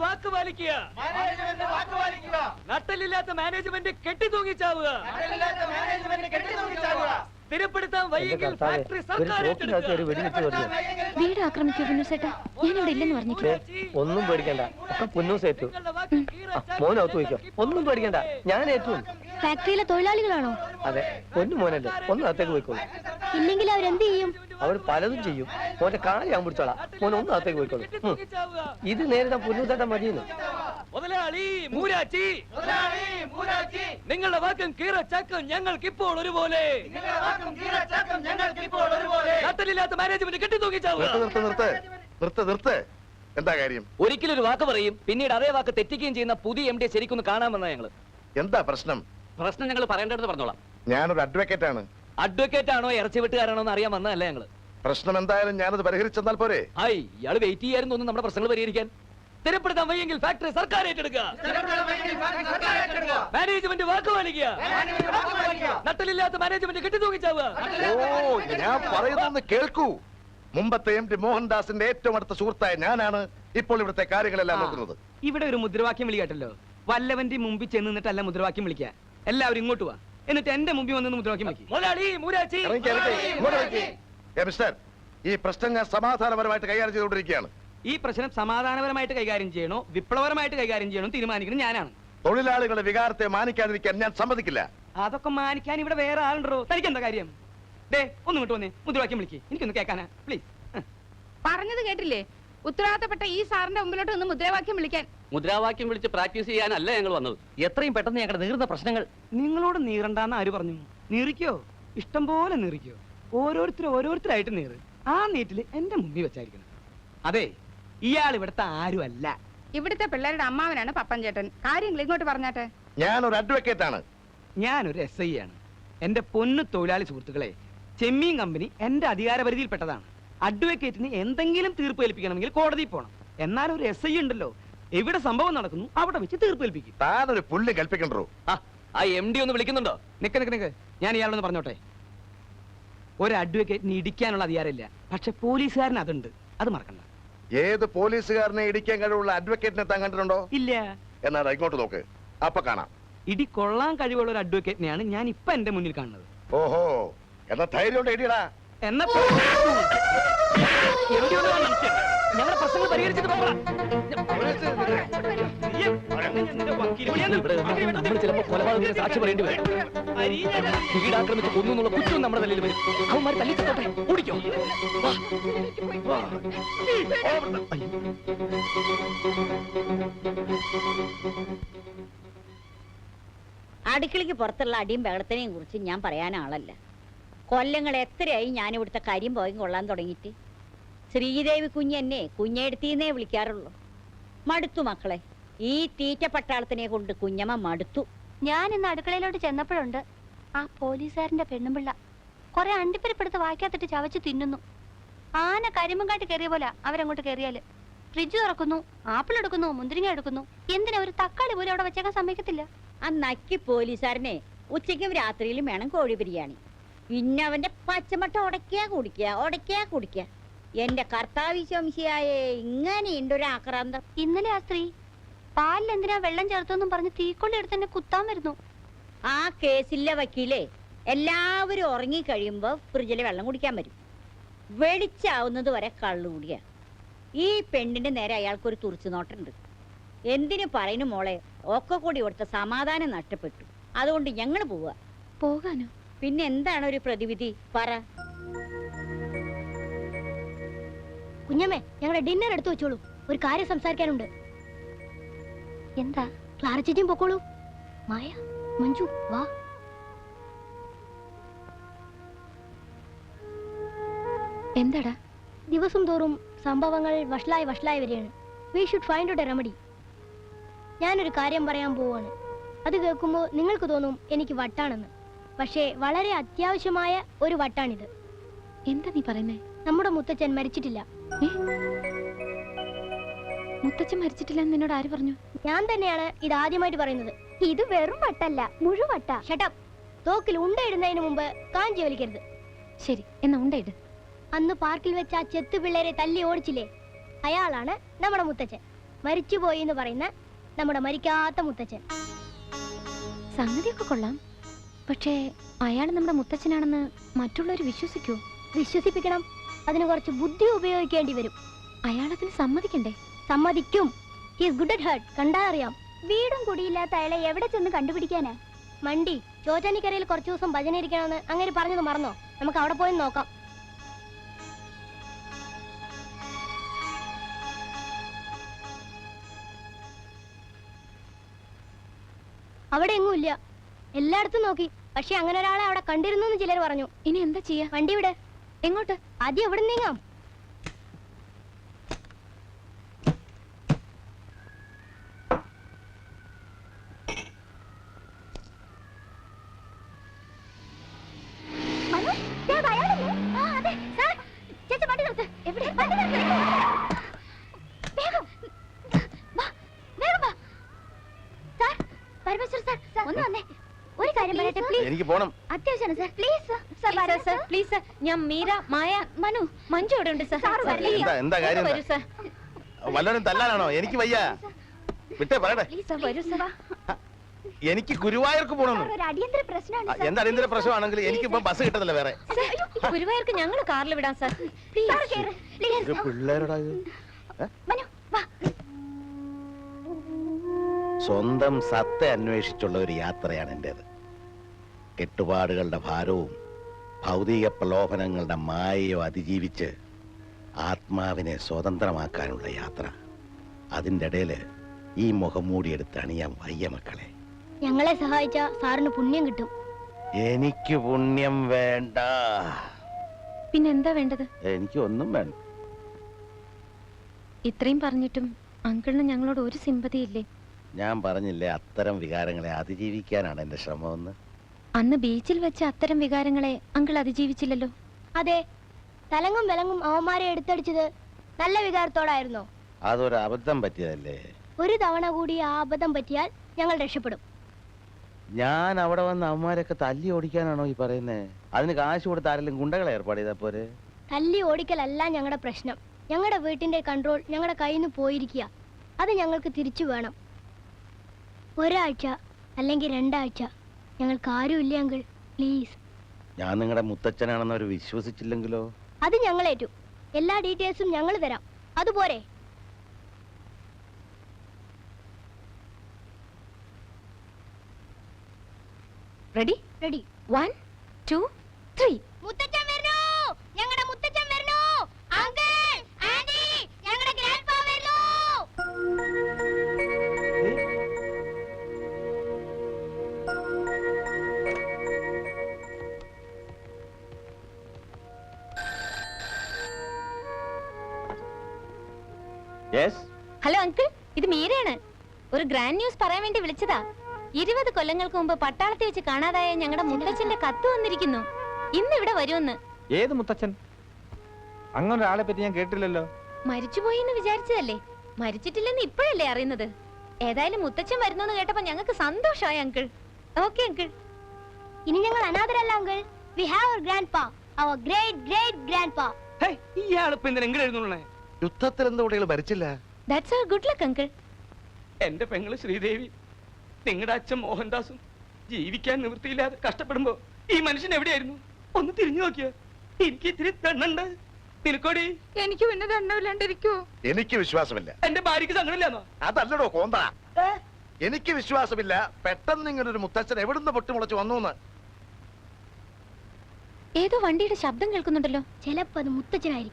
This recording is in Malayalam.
വാക്ക് പാലിക്കുക. നട്ടലില്ലാത്ത മാനേജ്മെന്റ് കെട്ടിത്തൂങ്ങിച്ചാവുക. സ്ഥിരപ്പെടുത്താൻ വയ്യെങ്കിൽ ഫാക്ടറി സർക്കാർ വീട് ആക്രമിക്കോ പുന്നൂസേട്ടാ? ഞാനിവിടെ ഇല്ലെന്ന് പറഞ്ഞിട്ട്. ഒന്നും പേടിക്കണ്ട, ഒക്കെ പുന്നൂസേറ്റു. മോനകത്ത് വയ്ക്കോ, ഒന്നും പേടിക്കണ്ട, ഞാൻ ഏറ്റവും. ഫാക്ടറിയിലെ തൊഴിലാളികളാണോ? അതെ, പൊന്നു മോനല്ലേ, ഒന്നകത്തേക്ക് പോയിക്കോളൂ. ഇല്ലെങ്കിൽ അവരെന്ത് ചെയ്യും? അവർ പലതും ചെയ്യും. മോന്റെ കാല് ഞാൻ പിടിച്ചോളാം, മോനെ ഒന്നകത്തേക്ക് പോയിക്കോളൂ. ഇത് നേരിടാൻ പുന്നൂസേട്ടൻ മതിയെന്ന്. മുതലാളി മൂരാച്ചി, നിങ്ങളുടെ വാക്കും കീറച്ചാക്കും ഞങ്ങൾക്ക് ഇപ്പോൾ ഒരുപോലെ. നട്ടലില്ലാത്ത മാനേജ്മെന്റ് കെട്ടിത്തൂങ്ങിച്ചാവുക. എന്താ കാര്യം? ഒരിക്കലും ഒരു വാക്ക് പറയും, പിന്നീട് അതേ വാക്ക് തെറ്റിക്കുകയും ചെയ്യുന്ന പുതിയ MD ശരിക്കൊന്ന് കാണാമെന്നാ ഞങ്ങള്. എന്താ പ്രശ്നം? പ്രശ്നം ഞങ്ങൾ പറയേണ്ടത് പറഞ്ഞോളാം. ഞാനൊരു അഡ്വക്കേറ്റ് ആണ്. അഡ്വക്കേറ്റ് ആണോ ഇറച്ചി വെട്ടുകാരാണോ എന്ന് അറിയാൻ വന്നതല്ല ഞങ്ങള്. പ്രശ്നം എന്തായാലും ഞാനത് പരിഹരിച്ചെന്നാൽ പോരെ? ഹായ്, ഇയാള് വെയിറ്റ് ചെയ്യായിരുന്നു തോന്നുന്നു നമ്മുടെ പ്രശ്നങ്ങൾ പരിഹരിക്കാൻ. സ്ഥിരപ്പെടുത്താൻ വയ്യെങ്കിൽ ഫാക്ടറി സർക്കാർ ഏറ്റെടുക്കുക. മാനേജ്മെന്റ് വാക്ക് പാലിക്കുക. നട്ടലില്ലാത്ത മാനേജ്മെന്റ് കെട്ടിത്തൂങ്ങിച്ചാവുക. ഓ, ഞാൻ പറയുന്നത് കേൾക്കൂ. മുമ്പത്തെ MD മോഹൻദാസിന്റെ ഏറ്റവും അടുത്ത സുഹൃത്തായ ഞാനാണ് ഇപ്പോൾ ഇവിടുത്തെ കാര്യങ്ങളെല്ലാം നോക്കുന്നത്. ഇവിടെ ഒരു മുദ്രാവാക്യം വിളി കേട്ടല്ലോ. വല്ലവന്റെ മുമ്പിൽ ചെന്ന് നിന്നിട്ടല്ല മുദ്രാവാക്യം വിളിക്കുക. എല്ലാവരും ഇങ്ങോട്ട് വാ, എന്നിട്ട് എന്റെ മുമ്പിൽ വന്ന് മുദ്രാവാക്യം വിളിക്കും. മിസ്റ്റർ, ഈ പ്രശ്നം ഞാൻ സമാധാനപരമായിട്ട് കൈകാര്യം ചെയ്തുകൊണ്ടിരിക്കുകയാണ്. ഈ പ്രശ്നം സമാധാനപരമായിട്ട് കൈകാര്യം ചെയ്യണോ വിപ്ലവപരമായിട്ട് കൈകാര്യം ചെയ്യണോ തീരുമാനിക്കുന്നത് ഞാനാണ്. തൊഴിലാളികളുടെ വികാരത്തെ മാനിക്കാതിരിക്കാൻ ഞാൻ സമ്മതിക്കില്ല. അതൊക്കെ മാനിക്കാൻ ഇവിടെ വേറെ ആളുണ്ടോ? തനിക്ക് എന്താ കാര്യം? ഒന്ന് ഇങ്ങോട്ട് വന്നേ, മുദ്രാവാക്യം വിളിക്ക്, എനിക്കൊന്ന് കേൾക്കാനാ പ്ലീസ്. പറഞ്ഞത് കേട്ടില്ലേ? ഉത്തരവാദിത്തപ്പെട്ട ഈ സാറിന്റെ മുമ്പിലോട്ട് ഒന്ന് മുദ്രാവാക്യം വിളിക്കാൻ. മുദ്രാവാക്യം വിളിച്ച് പ്രാക്ടീസ് ചെയ്യാനല്ല ഞങ്ങൾ വന്നത്. എത്രയും പെട്ടെന്ന് ഞങ്ങളുടെ നീറുന്ന പ്രശ്നങ്ങൾ. നിങ്ങളോട് നീറണ്ടെന്ന് ആര് പറഞ്ഞു? നീറിക്കോ, ഇഷ്ടം പോലെ നീറിക്കോ. ഓരോരുത്തരായിട്ട് നീറ്. ആ നീറ്റില് എന്റെ മുമ്പിൽ വെച്ചായിരിക്കണം. അതെ, ഇയാൾ ഇവിടുത്തെ ആരും അല്ല. ഇവിടുത്തെ പിള്ളേരുടെ അമ്മാവനാണ് പപ്പൻ ചേട്ടൻ. കാര്യങ്ങൾ ഇങ്ങോട്ട് പറഞ്ഞാട്ടെ. ഞാനൊരു അഡ്വക്കേറ്റ് ആണ്. ഞാനൊരു SI ആണ്. എന്റെ പൊന്നു തൊഴിലാളി സുഹൃത്തുക്കളെ, ചെമ്മീൻ കമ്പനി എന്റെ അധികാരപരിധിയിൽപ്പെട്ടതാണ്. അഡ്വക്കേറ്റിന് എന്തെങ്കിലും തീർപ്പ് ഏൽപ്പിക്കണമെങ്കിൽ കോടതിയിൽ പോകണം. എന്നാൽ ഒരു SI ഉണ്ടല്ലോ, എവിടെ സംഭവം നടക്കുന്നു അവിടെ വെച്ച് തീർപ്പ് ഏൽപ്പിക്കും. താനൊരു പുല്ല് കൽപ്പിക്കണ്ടോ? ആ MD ഒന്ന് വിളിക്കുന്നുണ്ടോ? നിക്ക്, ഞാൻ ഇയാളൊന്ന് പറഞ്ഞോട്ടെ. ഒരു അഡ്വക്കേറ്റിന് ഇടിക്കാനുള്ള അധികാരമില്ല, പക്ഷെ പോലീസുകാരന് അതുണ്ട്. അത് മറക്കണ്ട. ഏത് പോലീസുകാരനെ ഇടിക്കാൻ കഴിവുള്ള അഡ്വക്കേറ്റിനെ താൻ കണ്ടിട്ടുണ്ടോ? ഇല്ല. എന്നാൽ ഇങ്ങോട്ട് നോക്ക്, അപ്പൊ കാണാം. ഇടി കൊള്ളാൻ കഴിവുള്ള ഒരു അഡ്വക്കേറ്റിനെയാണ് ഞാൻ ഇപ്പൊ എന്റെ മുന്നിൽ കാണുന്നത്. ഓഹോ, എന്നാ ധൈര്യം ഇടിയടാ. ഞങ്ങളുടെ പ്രശ്നങ്ങൾ പരിഹരിച്ചിട്ട് ചിലപ്പോ കൊലപാതകത്തിന് സാക്ഷി പറയേണ്ടി വരും. വീടാക്രമിച്ച് കൊന്നുള്ള കുറ്റവും നമ്മുടെ തലയിൽ വരും. അവന്മാർ തല്ലിച്ചോട്ടെ, ഓടിക്കോ. അടുക്കളയ്ക്ക് പുറത്തുള്ള അടിയും ബഹളത്തിനെയും കുറിച്ച് ഞാൻ പറയാൻ ആളല്ല. കൊല്ലങ്ങൾ എത്രയായി ഞാൻ ഇവിടുത്തെ കാര്യം പോയി കൊള്ളാൻ തുടങ്ങിയിട്ട്. ശ്രീദേവി കുഞ്ഞെന്നെ കുഞ്ഞെടുത്തീന്നേ വിളിക്കാറുള്ളൂ. മടുത്തു മക്കളെ, ഈ തീറ്റ പട്ടാളത്തിനെ കൊണ്ട് കുഞ്ഞമ്മ മടുത്തു. ഞാൻ ഇന്ന് അടുക്കളയിലോട്ട് ചെന്നപ്പോഴുണ്ട് ആ പോലീസുകാരന്റെ പെണ്ണുപിള്ള കുറെ അണ്ടിപ്പരിപ്പെടുത്ത് വായിക്കാത്തിട്ട് ചവച്ച് തിന്നുന്നു. ആന കരിമ്പും കാട്ടി കയറിയ പോലെ അവരങ്ങോട്ട് കയറിയാല് ഫ്രിഡ്ജ് തുറക്കുന്നു, ആപ്പിൾ എടുക്കുന്നു, മുന്തിരിങ്ങ എടുക്കുന്നു. എന്തിനാ ഒരു തക്കാളി പോലും അവിടെ വെച്ചേക്കാൻ സമ്മതിക്കത്തില്ല. ആ നക്കി പോലീസുകാരനെ ഉച്ചയ്ക്കും രാത്രിയിലും വേണം കോഴി ബിരിയാണി. പിന്നെ അവന്റെ പച്ചമട്ട ഉടയ്ക്കാ കുടിക്കുക. എന്റെ കർത്താവ് ശംശിയായേ, ഇങ്ങനെയുണ്ട് ഒരു ആക്രാന്തം. ഇന്നലെ ആ സ്ത്രീ പാലിൽ എന്തിനാ വെള്ളം ചേർത്തെന്നും പറഞ്ഞ് തീക്കൊള്ളി എടുത്ത് എന്നെ കുത്താൻ വരുന്നു. ആ കേസിലെ വക്കീലേ എല്ലാവരും ഉറങ്ങി കഴിയുമ്പോ ഫ്രിഡ്ജിലെ വെള്ളം കുടിക്കാൻ വരും. വെളിച്ചാവുന്നത് വരെ കള്ളുകൂടിയ. ഈ പെണ്ണിന്റെ നേരെ അയാൾക്കൊരു തുറിച്ചു നോട്ടുണ്ട്. എന്തിനു പറയുന്നു മോളെ, ഒക്കെ കൂടി ഇവിടുത്തെ സമാധാനം നഷ്ടപ്പെട്ടു. അതുകൊണ്ട് ഞങ്ങൾ പോകാനോ? പിന്നെ എന്താണ് ഒരു പ്രതിവിധി പറ. കുഞ്ഞമ്മേ, ഞങ്ങളുടെ ഡിന്നർ എടുത്തു വെച്ചോളൂ, ഒരു കാര്യം സംസാരിക്കാനുണ്ട്. എന്താ? ക്ലാര ചേച്ചിയും പൊക്കോളൂ. മായ, മഞ്ജു വാ. എന്താടാ? ദിവസം തോറും സംഭവങ്ങൾ വഷളായി വരികയാണ്. We should find out A remedy. ഞാനൊരു കാര്യം പറയാൻ പോവാണ്. അത് കേൾക്കുമ്പോൾ നിങ്ങൾക്ക് തോന്നും എനിക്ക് വട്ടാണെന്ന്. പക്ഷേ വളരെ അത്യാവശ്യമായ ഒരു വട്ടാണിത്. എന്താ നീ പറയുന്നേ? നമ്മുടെ മുത്തച്ഛൻ മരിച്ചിട്ടില്ല. മുത്തച്ഛൻ മരിച്ചിട്ടില്ല എന്ന് നിന്നോട് ആര് പറഞ്ഞു? ഞാൻ തന്നെയാണ് ഇത് ആദ്യമായിട്ട് പറയുന്നത്. ഇത് വെറും വട്ടല്ല, മുഴുവട്ട. ഷട്ടപ്പ്. തോക്കിൽ ഉണ്ടയിടുന്നതിന് മുമ്പ് കാഞ്ചി വലിക്കരുത്. ശരി, എന്നാ ഉണ്ടയിട്. അന്ന് പാർക്കിൽ വെച്ച് ആ ചെത്തു പിള്ളേരെ തല്ലി ഓടിച്ചില്ലേ, അയാളാണ് നമ്മുടെ മുത്തച്ഛൻ. മരിച്ചുപോയി എന്ന് പറയുന്ന നമ്മുടെ മരിക്കാത്ത മുത്തച്ഛൻ. സംഗതിയൊക്കെ കൊള്ളാം, പക്ഷേ അയാൾ നമ്മുടെ മുത്തച്ഛനാണെന്ന് മറ്റുള്ളവർ വിശ്വസിക്കൂ? വിശ്വസിപ്പിക്കണം. അതിന് കുറച്ച് ബുദ്ധി ഉപയോഗിക്കേണ്ടി വരും. അയാളതിന് സമ്മതിക്കണ്ടേ? സമ്മതിക്കും. His good at heart. കണ്ടാ അറിയാം. വീടും കുടിയില്ലാത്ത അയാളെ എവിടെ ചെന്ന് കണ്ടുപിടിക്കാനാ? മണ്ടി ചോറ്റാനിക്കരയിൽ കുറച്ചു ദിവസം ഭജന ഇരിക്കണമെന്ന് അങ്ങനെ പറഞ്ഞത് മറന്നോ? നമുക്ക് അവിടെ പോയി നോക്കാം. അവിടെ എങ്ങും ഇല്ല. എല്ലായിടത്തും നോക്കി, പക്ഷെ അങ്ങനെ ഒരാളെ അവിടെ കണ്ടിരുന്നു എന്ന് ചിലർ പറഞ്ഞു. ഇനി എന്താ ചെയ്യാ? വണ്ടി വിടെ. എങ്ങോട്ട്? ആദ്യം എവിടെ നീങ്ങാം? എനിക്ക് പോണം. അത്യാവശ്യമാണ് sir. Please sir, please sir. ഞാൻ മീര, മായ, മനു, മഞ്ജു ഇവിടെ ഉണ്ട് സർ. എന്താ കാര്യം? വരൂ സർ. വല്ലവരും തല്ലാനാണോ? എനിക്ക് വയ്യ. വിട്ടേ പറയട്ടെ. പ്ലീസ് സർ, വരൂ സർ. എനിക്ക് ഗുരുവായൂർക്ക് പോകണമെന്ന്. ഒരു അടിയന്തര പ്രശ്നമാണ്. എന്താ അടിയന്തര പ്രശ്നമാണെങ്കിൽ എനിക്കിപ്പോ ബസ് കിട്ടത്തില്ല വേറെ. ഗുരുവായൂർക്ക് ഞങ്ങൾ കാറിൽ വിടാം സർ. ഒരു പിള്ളേരോടാ ഇത്? സ്വന്തം സത്ത അന്വേഷിച്ചുള്ള ഒരു യാത്രയാണ് എന്റേത്. കെട്ടുപാടുകളുടെ ഭാരവും ഭൗതിക പ്രലോഭനങ്ങളുടെ മായയോ അതിജീവിച്ച് ആത്മാവിനെ സ്വതന്ത്രമാക്കാനുള്ള യാത്ര. അതിൻ്റെ ഇടയിൽ ഈ മുഖം മൂടിയെടുത്ത് അണിയാൻ വയ്യ മക്കളെ. ഞങ്ങളെ സഹായിച്ച സാറിന് പുണ്യം കിട്ടും. എനിക്ക് പുണ്യം വേണ്ട. പിന്നെന്താ വേണ്ടത്? എനിക്ക് ഒന്നും വേണ്ട. ഇത്രയും പറഞ്ഞിട്ടും അങ്കിളിന് ഞങ്ങളോട് ഒരു സിമ്പതിയില്ലേ? ഞാൻ പറഞ്ഞില്ലേ, അത്തരം വികാരങ്ങളെ അതിജീവിക്കാനാണ് എന്റെ ശ്രമമെന്ന്. അന്ന് ബീച്ചിൽ വെച്ച അത്തരം വികാരങ്ങളെ അങ്കിൾ അതിജീവിച്ചില്ലല്ലോ. അതെ, തലങ്ങും വിലങ്ങും അവന്മാരെ എടുത്തടിച്ചത് നല്ല വികാരത്തോടായിരുന്നോ? അതൊരു അബദ്ധം പറ്റിയതല്ലേ. ഒരു തവണ കൂടി ആ അബദ്ധം പറ്റിയാൽ ഞങ്ങൾ രക്ഷപ്പെടും. ഞാൻ അവിടെ വന്ന് അവന്മാരൊക്കെ തല്ലി ഓടിക്കാനാണോ ഈ പറയുന്നേ? അതിന് കാശ് കൊടുത്ത് ആരെങ്കിലും ഗുണ്ടകളെ ഏർപ്പാട് ചെയ്താ പോരെ? തല്ലി ഓടിക്കലല്ല ഞങ്ങളുടെ പ്രശ്നം. ഞങ്ങളുടെ വീട്ടിന്റെ കൺട്രോൾ ഞങ്ങളുടെ കയ്യിൽ നിന്ന് പോയിരിക്കുക. അത് ഞങ്ങൾക്ക് തിരിച്ചു വേണം. ഒരാഴ്ച അല്ലെങ്കിൽ 2 ആഴ്ച ഞങ്ങൾക്ക് ആരുമില്ല അങ്കിൾ, പ്ലീസ്. ഞാൻ നിങ്ങളുടെ മുത്തച്ഛനാണെന്ന് അവർ വിശ്വസിച്ചില്ലെങ്കിലോ? അത് ഞങ്ങളേറ്റു. എല്ലാ ഡീറ്റെയിൽസും ഞങ്ങൾ തരാം. അതുപോരെ? റെഡി? റെഡി. 1 2 3. മുത്തച്ഛൻ വരുന്നു. ഞങ്ങളുടെ മുത്തച്ഛൻ വരുന്നു. അങ്കിൾ, ആന്റി, ഞങ്ങളുടെ ഗ്രാൻഡ്പാ വരുന്നു. ഹലോ അങ്കിൾ, ഇത് മീരയാണ്. ഒരു ഗ്രാൻഡ് ന്യൂസ് പറയാൻ വേണ്ടി വിളിച്ചതാ. 20 കൊല്ലങ്ങൾക്ക് മുമ്പ് പട്ടാളത്തിൽ വെച്ച് കാണാതായ ഞങ്ങളുടെ മുത്തച്ഛന്റെ കത്ത് വന്നിരിക്കുന്നു. ഇന്ന് ഇവിടെ വരുമെന്ന്. ഏത് മുത്തച്ഛൻ? അങ്ങനെ ഒരാളെ പറ്റി ഞാൻ കേട്ടില്ലല്ലോ. മരിച്ചുപോയി എന്ന് വിചാരിച്ചതല്ലേ? മരിച്ചിട്ടില്ലെന്ന് ഇപ്പോഴല്ലേ അറിയുന്നത്? ഏതായാലും മുത്തച്ഛൻ വരുന്നു കേട്ടപ്പോ ഞങ്ങൾക്ക് സന്തോഷമായി അങ്കിൾ. Okay uncle. ഇനി ഞങ്ങൾ അനാഥരല്ല uncle. We have our grandpa, our great great grandpa. ഇയാളിപ്പോ എന്തിനെങ്കിലും എഴുതുള്ളേ? യുദ്ധത്തിൽ എന്താ കുട്ടികൾ മരിച്ചില്ല? That's our good luck uncle. എന്റെ പെങ്ങള് ശ്രീദേവി, നിങ്ങളുടെ അച്ഛൻ മോഹൻദാസും ജീവിക്കാൻ നിവൃത്തിയില്ലാതെ കഷ്ടപ്പെടുമ്പോ ഈ മനുഷ്യൻ എവിടെയായിരുന്നു? ഒന്ന് തിരിഞ്ഞു നോക്കിയോ? എനിക്ക് ഇത്തിരി ദണ്ണുണ്ട്. നിനക്കോടി? എനിക്ക് പിന്നെ ദണ്ണമില്ലാണ്ടിരിക്കോ? എനിക്ക് വിശ്വാസമില്ല. എന്റെ ഭാര്യക്ക് സങ്കടമില്ലാന്നോ? അതല്ലടോ കോന്ത, എനിക്ക് വിശ്വാസമില്ല. പെട്ടെന്ന് ഇങ്ങനെ ഒരു മുത്തച്ഛൻ എവിടുന്ന് പൊട്ടിമുളച്ച് വന്നു? ഏതോ വണ്ടിയുടെ ശബ്ദം കേൾക്കുന്നുണ്ടല്ലോ. ചിലപ്പോ അത് മുത്തച്ഛനായിരിക്കും.